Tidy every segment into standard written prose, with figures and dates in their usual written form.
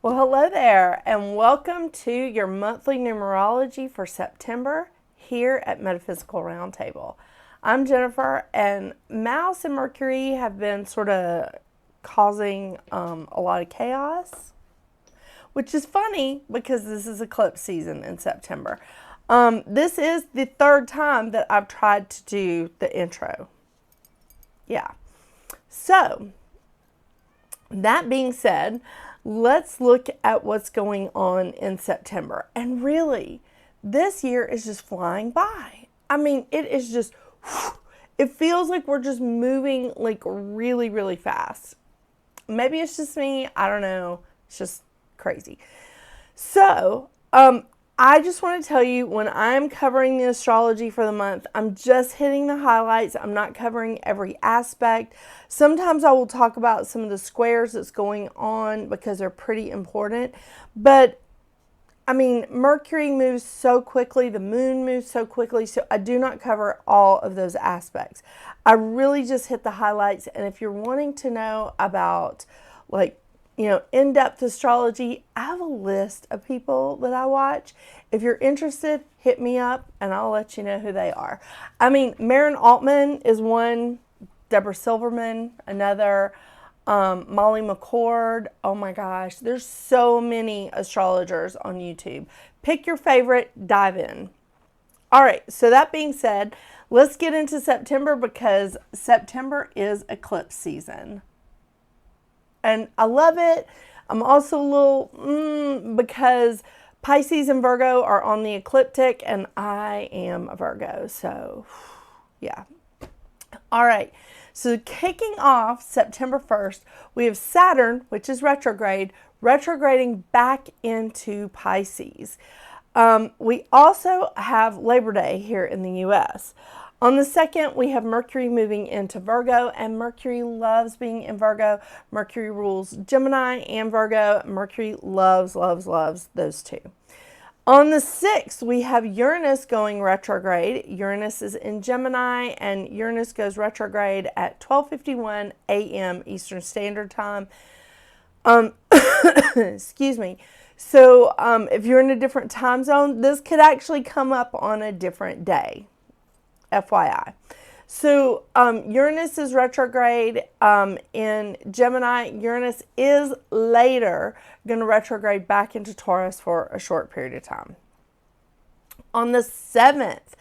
Well, hello there, and welcome to your monthly numerology for September here at Metaphysical Roundtable. I'm Jennifer, and Mouse and Mercury have been sort of causing a lot of chaos, which is funny because this is eclipse season in September. This is the third time that I've tried to do the intro. Yeah. So, that being said, let's look at what's going on in September. And really, this year is just flying by. I mean, it is just, it feels like we're just moving like really, really fast. Maybe it's just me. I don't know. It's just crazy. So, I just want to tell you, when I'm covering the astrology for the month, I'm just hitting the highlights. I'm not covering every aspect. Sometimes I will talk about some of the squares that's going on because they're pretty important. But, I mean, Mercury moves so quickly. The moon moves so quickly. So I do not cover all of those aspects. I really just hit the highlights. And if you're wanting to know about, like, in-depth astrology, I have a list of people that I watch. If you're interested, hit me up and I'll let you know who they are. I mean, Marin Altman is one, Deborah Silverman, another, Molly McCord. Oh my gosh, there's so many astrologers on YouTube. Pick your favorite, dive in. All right, so that being said, let's get into September because September is eclipse season. And I love it. I'm also a little, because Pisces and Virgo are on the ecliptic, and I am a Virgo. So, yeah. All right. So, kicking off September 1st, we have Saturn, which is retrograde, retrograding back into Pisces. We also have Labor Day here in the U.S. On the 2nd, we have Mercury moving into Virgo, and Mercury loves being in Virgo. Mercury rules Gemini and Virgo. Mercury loves, loves, loves those two. On the 6th, we have Uranus going retrograde. Uranus is in Gemini, and Uranus goes retrograde at 12:51 a.m. Eastern Standard Time. Excuse me. So if you're in a different time zone, this could actually come up on a different day. FYI. So Uranus is retrograde in Gemini. Uranus is later going to retrograde back into Taurus for a short period of time. On the 7th,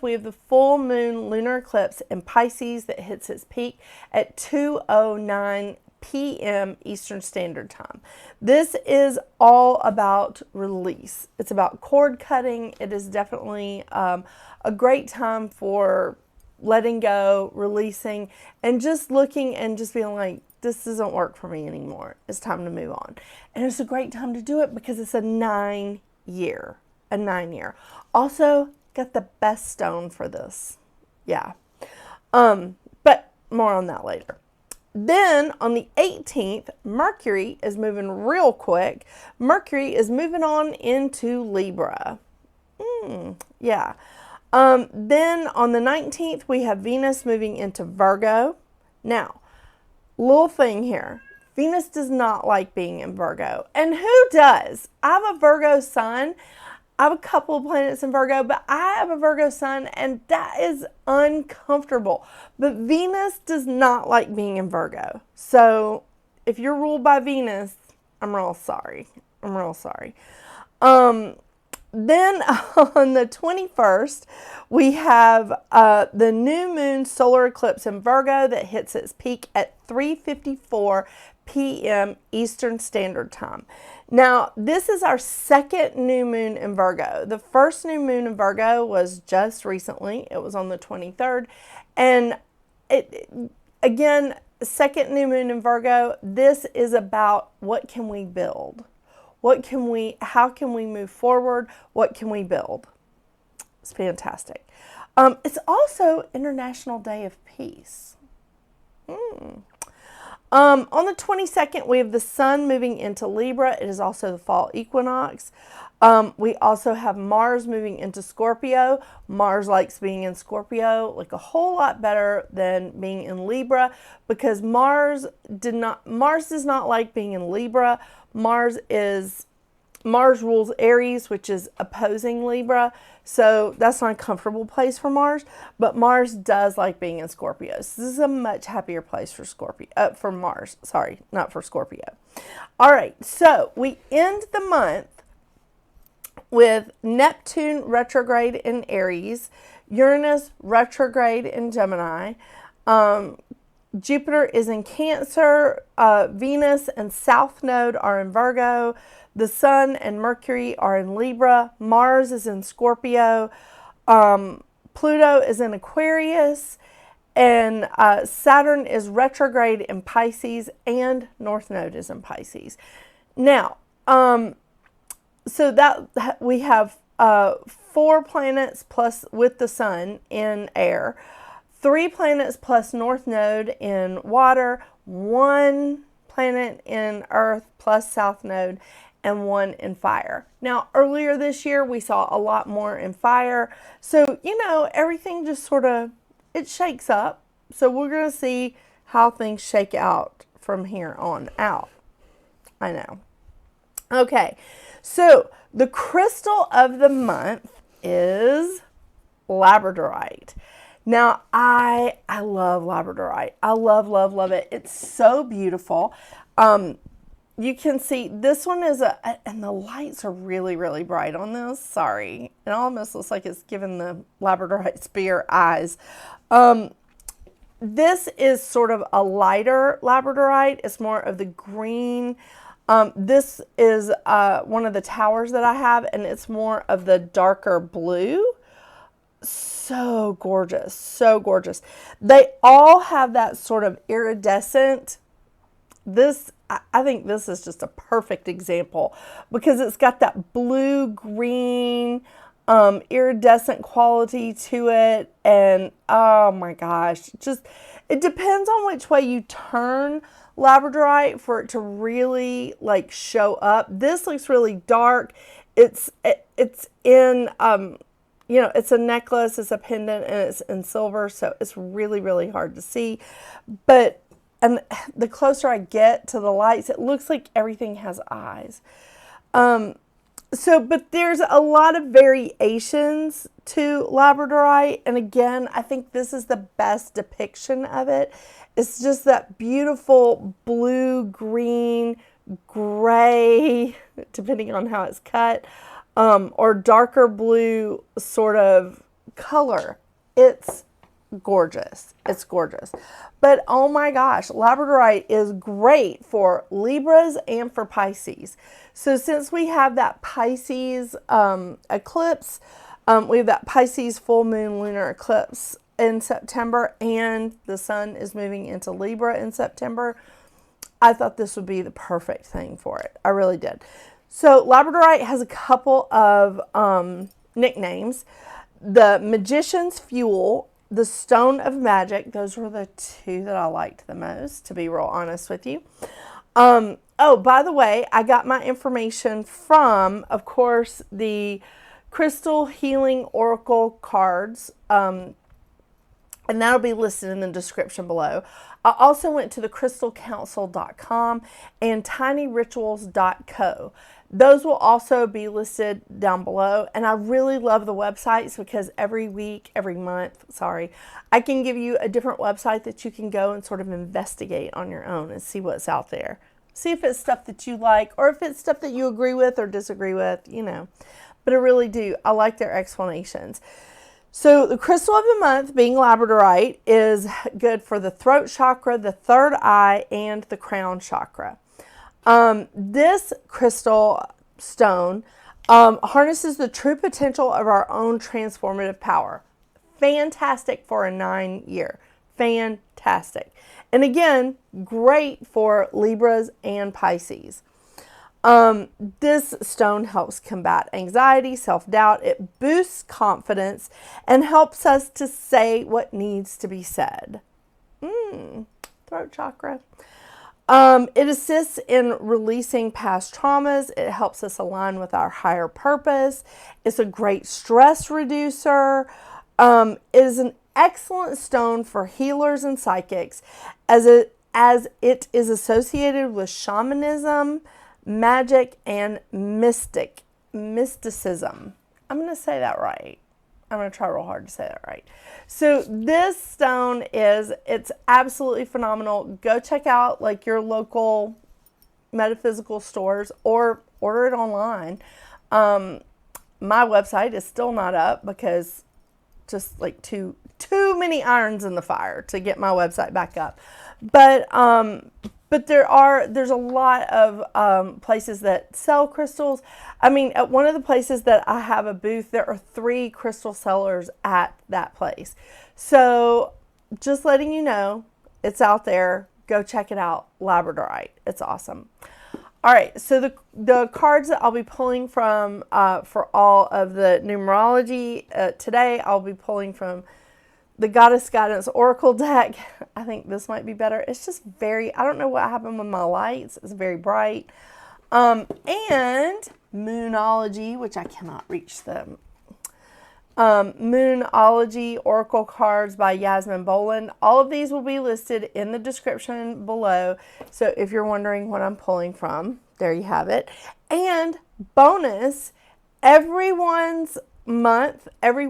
we have the full moon lunar eclipse in Pisces that hits its peak at 2:09 p.m. Eastern Standard Time. This is all about release. It's about cord cutting. It is definitely a great time for letting go, releasing, and just looking and just being like, this doesn't work for me anymore. It's time to move on. And it's a great time to do it because it's a 9-year. Also, got the best stone for this. Yeah. But more on that later. Then on the 18th, Mercury is moving real quick. Mercury is moving on into Libra. Yeah. Then on the 19th, we have Venus moving into Virgo. Now, little thing here. Venus does not like being in Virgo. And who does? I have a Virgo sun. I have a couple of planets in Virgo, but I have a Virgo sun, and that is uncomfortable. But Venus does not like being in Virgo. So if you're ruled by Venus, I'm real sorry. Then on the 21st, we have the new moon solar eclipse in Virgo that hits its peak at 3:54 p.m. Eastern Standard Time. Now, this is our second new moon in Virgo. The first new moon in Virgo was just recently. It was on the 23rd. And again, second new moon in Virgo, this is about what can we build? How can we move forward? What can we build? It's fantastic. It's also International Day of Peace. On the 22nd, we have the sun moving into Libra. It is also the fall equinox. We also have Mars moving into Scorpio. Mars likes being in Scorpio like a whole lot better than being in Libra, because Mars does not like being in Libra. Mars rules Aries, which is opposing Libra. So that's not a comfortable place for Mars, but Mars does like being in Scorpio. So this is a much happier place for Mars. Sorry, not for Scorpio. All right, so we end the month with Neptune retrograde in Aries, Uranus retrograde in Gemini, Jupiter is in Cancer, Venus and South Node are in Virgo, the Sun and Mercury are in Libra, Mars is in Scorpio, Pluto is in Aquarius, and Saturn is retrograde in Pisces, and North Node is in Pisces. Now, so that we have 4 planets plus with the Sun in air, 3 planets plus North Node in water, 1 planet in Earth plus South Node, and 1 in fire. Now, earlier this year, we saw a lot more in fire. So, everything just sort of, it shakes up. So we're going to see how things shake out from here on out. I know. Okay. So the crystal of the month is Labradorite. Now, I love Labradorite. I love it. It's so beautiful. You can see this one is and the lights are really, really bright on this. Sorry. It almost looks like it's giving the Labradorite spear eyes. This is sort of a lighter Labradorite. It's more of the green. This is one of the towers that I have, and it's more of the darker blue. So gorgeous, so gorgeous. They all have that sort of iridescent. I think this is just a perfect example because it's got that blue-green iridescent quality to it. And oh my gosh, it depends on which way you turn Labradorite for it to really like show up. This looks really dark. It's in, it's a necklace, it's a pendant, and it's in silver. So it's really, really hard to see. And the closer I get to the lights, it looks like everything has eyes. But there's a lot of variations to Labradorite. And again, I think this is the best depiction of it. It's just that beautiful blue, green, gray, depending on how it's cut, or darker blue sort of color. It's gorgeous. It's gorgeous. But oh my gosh, Labradorite is great for Libras and for Pisces. So since we have that Pisces eclipse, we have that Pisces full moon lunar eclipse in September, and the sun is moving into Libra in September, I thought this would be the perfect thing for it. I really did. So Labradorite has a couple of nicknames. The Magician's Fuel, the Stone of Magic. Those were the 2 that I liked the most, to be real honest with you. Oh, by the way, I got my information from, of course, the Crystal Healing Oracle cards, and that'll be listed in the description below. I also went to the crystalcouncil.com and tinyrituals.co. Those will also be listed down below. And I really love the websites because every month, I can give you a different website that you can go and sort of investigate on your own and see what's out there. See if it's stuff that you like or if it's stuff that you agree with or disagree with, But I really do. I like their explanations. So the crystal of the month, being Labradorite, is good for the throat chakra, the third eye, and the crown chakra. This crystal stone harnesses the true potential of our own transformative power. Fantastic for a 9-year. Fantastic. And again, great for Libras and Pisces. This stone helps combat anxiety, self-doubt. It boosts confidence and helps us to say what needs to be said. Throat chakra. It assists in releasing past traumas. It helps us align with our higher purpose. It's a great stress reducer. It is an excellent stone for healers and psychics as it is associated with shamanism, magic, and mysticism. I'm going to say that right. I'm going to try real hard to say that right. So this stone it's absolutely phenomenal. Go check out like your local metaphysical stores or order it online. My website is still not up because just like too many irons in the fire to get my website back up. But there's a lot of places that sell crystals. I mean, at one of the places that I have a booth, there are 3 crystal sellers at that place. So just letting you know, it's out there. Go check it out. Labradorite. It's awesome. All right, so the cards that I'll be pulling from for all of the numerology today, I'll be pulling from the Goddess Guidance Oracle deck. I think this might be better. It's just I don't know what happened with my lights. It's very bright. And Moonology, which I cannot reach them. Moonology Oracle cards by Yasmin Boland. All of these will be listed in the description below. So if you're wondering what I'm pulling from, there you have it. And bonus, everyone's numerology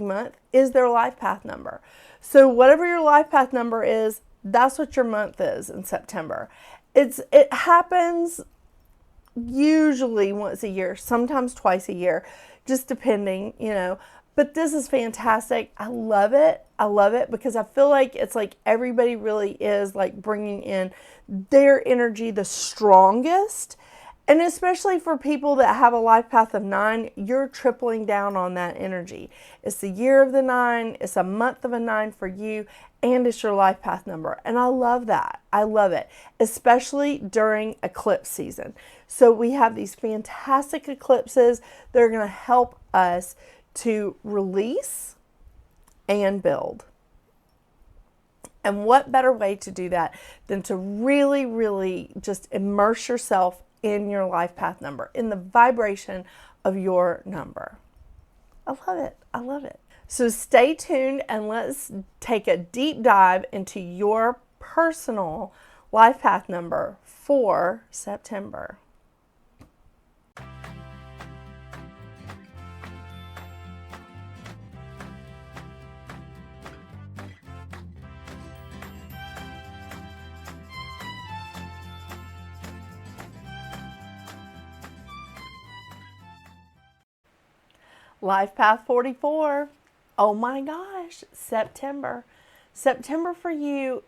month is their life path number. So whatever your life path number is, that's what your month is in September. It happens usually once a year, sometimes twice a year, just depending, But this is fantastic. I love it. I love it because I feel like it's like everybody really is like bringing in their energy the strongest. And especially for people that have a life path of 9, you're tripling down on that energy. It's the year of the 9, it's a month of a 9 for you, and it's your life path number. And I love that. I love it, especially during eclipse season. So we have these fantastic eclipses that are going to help us to release and build. And what better way to do that than to really, really just immerse yourself in your life path number, in the vibration of your number. I love it. I love it. So stay tuned and let's take a deep dive into your personal life path number for September. Life path 44. Oh my gosh, September. September for you,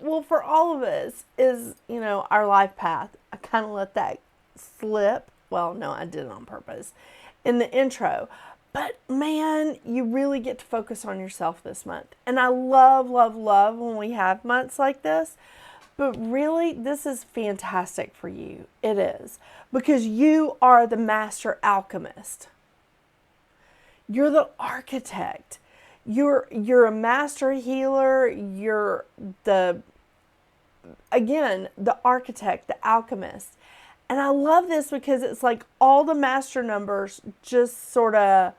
well, for all of us is, our life path. I kind of let that slip. Well, no, I did it on purpose in the intro. But man, you really get to focus on yourself this month. And I love, love, love when we have months like this. But really, this is fantastic for you. It is. Because you are the master alchemist. You're the architect. You're a master healer. You're the architect, the alchemist. And I love this because it's like all the master numbers just sort of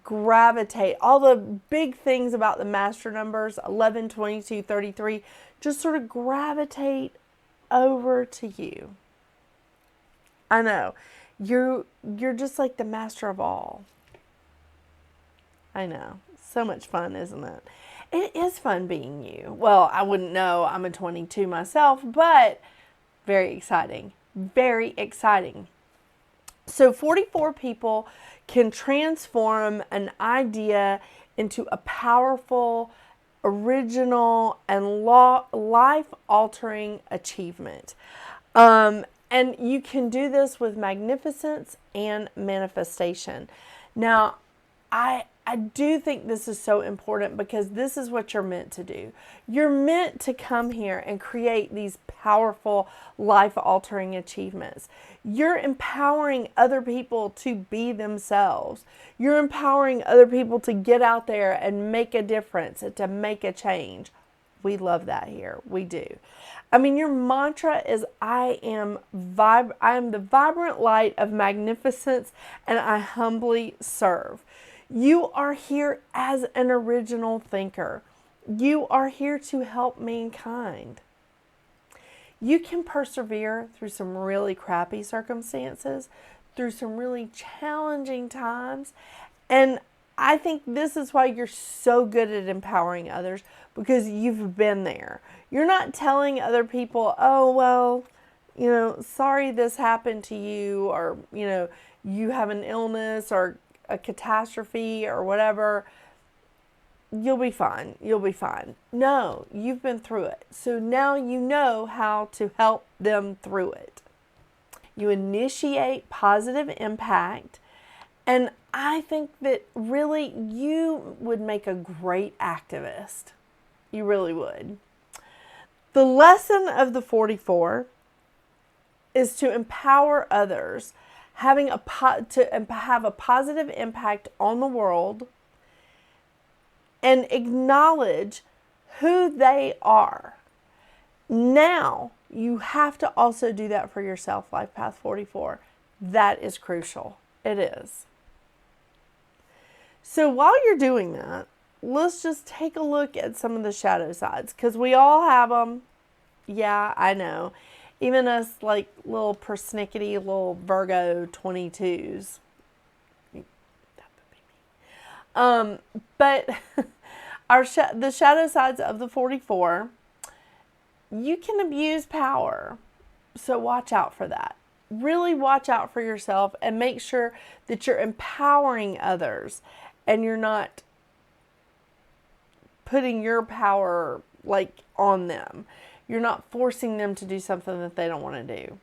gravitate. All the big things about the master numbers, 11, 22, 33, just sort of gravitate over to you. I know. You're just like the master of all. I know. So much fun, isn't it? It is fun being you. Well, I wouldn't know. I'm a 22 myself, but very exciting. Very exciting. So 44 people can transform an idea into a powerful, original, and life-altering achievement. And you can do this with magnificence and manifestation. Now, I do think this is so important because this is what you're meant to do. You're meant to come here and create these powerful, life-altering achievements. You're empowering other people to be themselves. You're empowering other people to get out there and make a difference and to make a change. We love that here. We do. I mean, your mantra is, I am the vibrant light of magnificence, and I humbly serve. You are here as an original thinker. You are here to help mankind. You can persevere through some really crappy circumstances, through some really challenging times. And I think this is why you're so good at empowering others, because you've been there. You're not telling other people, oh, well, sorry this happened to you, or, you have an illness or a catastrophe or whatever. You'll be fine. You'll be fine. No, you've been through it. So now you know how to help them through it. You initiate positive impact. And I think that really you would make a great activist. You really would. The lesson of the 44 is to empower others, to have a positive impact on the world, and acknowledge who they are. Now, you have to also do that for yourself, Life Path 44. That is crucial. It is. So while you're doing that, let's just take a look at some of the shadow sides, because we all have them. Yeah, I know. Even us, like, little persnickety little Virgo 22s. But the shadow sides of the 44, you can abuse power. So watch out for that. Really watch out for yourself and make sure that you're empowering others and you're not putting your power on them. You're not forcing them to do something that they don't want to do.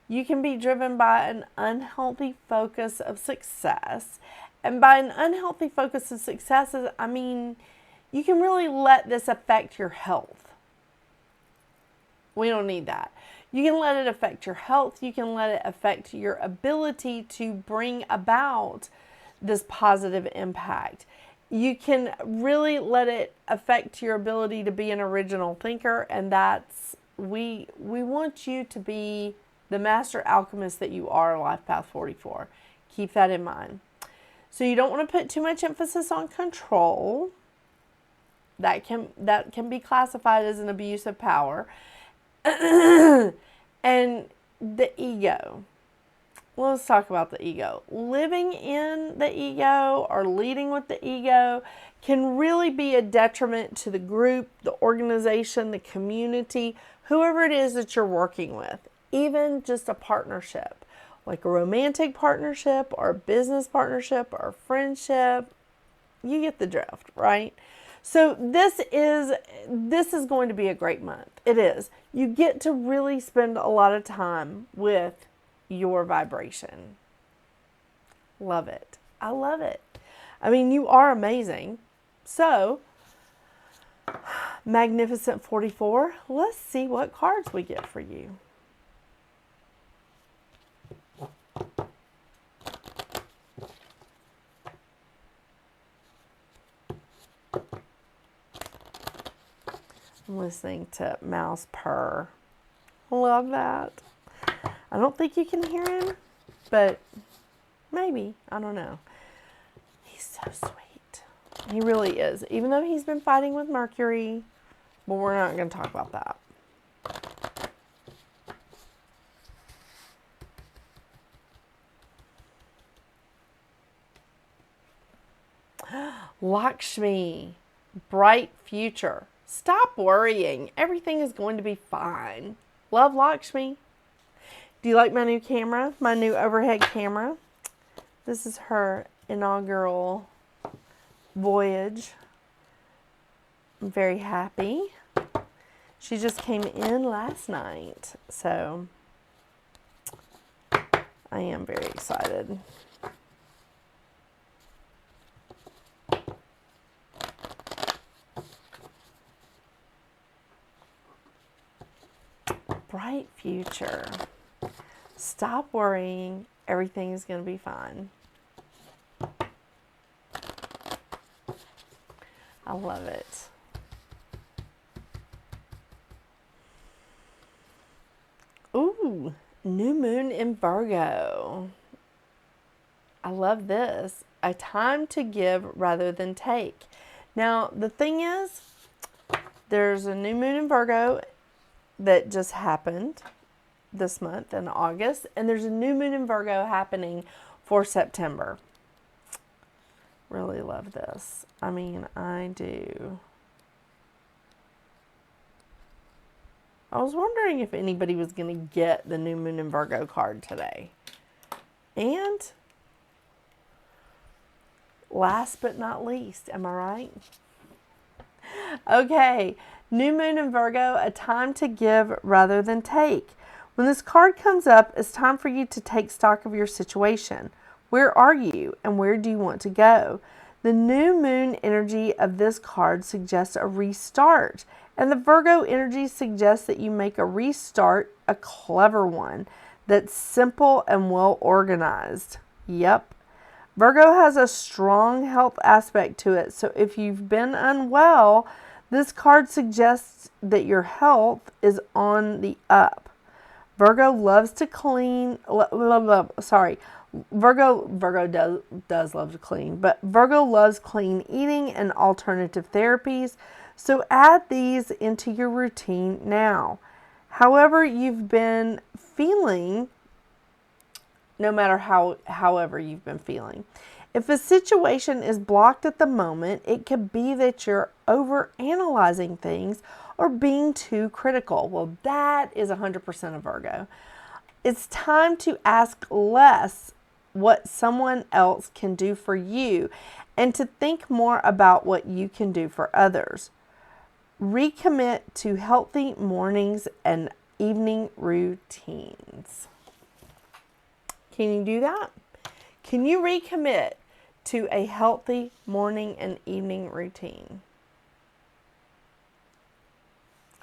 You can be driven by an unhealthy focus of success. And by an unhealthy focus of success, I mean, you can really let this affect your health. We don't need that. You can let it affect your health. You can let it affect your ability to bring about this positive impact. You can really let it affect your ability to be an original thinker, and we want you to be the master alchemist that you are, Life Path 44. Keep that in mind. So you don't want to put too much emphasis on control. That can be classified as an abuse of power. And the ego. Let's talk about the ego. Living in the ego or leading with the ego can really be a detriment to the group, the organization, the community, whoever it is that you're working with. Even just a partnership, like a romantic partnership or a business partnership or a friendship. You get the drift, right? So this is going to be a great month. It is. You get to really spend a lot of time with your vibration. Love it. I love it. I mean, you are amazing. So, Magnificent 44, let's see what cards we get for you. I'm listening to Mouse purr. Love that. I don't think you can hear him, but maybe. I don't know. He's so sweet. He really is. Even though he's been fighting with Mercury, but we're not going to talk about that. Lakshmi, bright future. Stop worrying. Everything is going to be fine. Love, Lakshmi. Do you like my new camera? My new overhead camera? This is her inaugural voyage. I'm very happy. She just came in last night, so I am very excited. Bright future. Stop worrying. Everything is going to be fine. I love it. New moon in Virgo. I love this. A time to give rather than take. Now, the thing is, there's a new moon in Virgo that just happened this month in August, and there's a new moon in Virgo happening for September. Really love this. I mean, I do. I was wondering if anybody was going to get the new moon in Virgo card today. And last but not least, am I right? Okay, new moon in Virgo, a time to give rather than take. When this card comes up, it's time for you to take stock of your situation. Where are you and where do you want to go? The new moon energy of this card suggests a restart, and the Virgo energy suggests that you make a restart, a clever one, that's simple and well organized. Yep. Virgo has a strong health aspect to it, so if you've been unwell, this card suggests that your health is on the up. Virgo loves to clean. Virgo does love to clean, but Virgo loves clean eating and alternative therapies. So add these into your routine now. However you've been feeling, however you've been feeling. If a situation is blocked at the moment, it could be that you're overanalyzing things or being too critical. Well, that is 100% of Virgo. It's time to ask less what someone else can do for you and to think more about what you can do for others. Recommit to healthy mornings and evening routines. Can you do that? Can you recommit to a healthy morning and evening routine?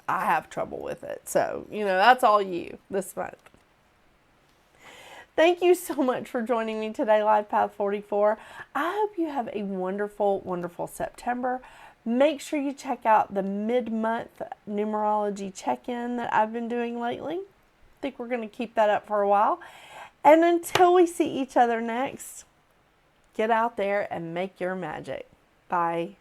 I have trouble with it. So, that's all you this month. Thank you so much for joining me today, Life Path 44. I hope you have a wonderful, wonderful September. Make sure you check out the mid-month numerology check-in that I've been doing lately. I think we're going to keep that up for a while. And until we see each other next, get out there and make your magic. Bye.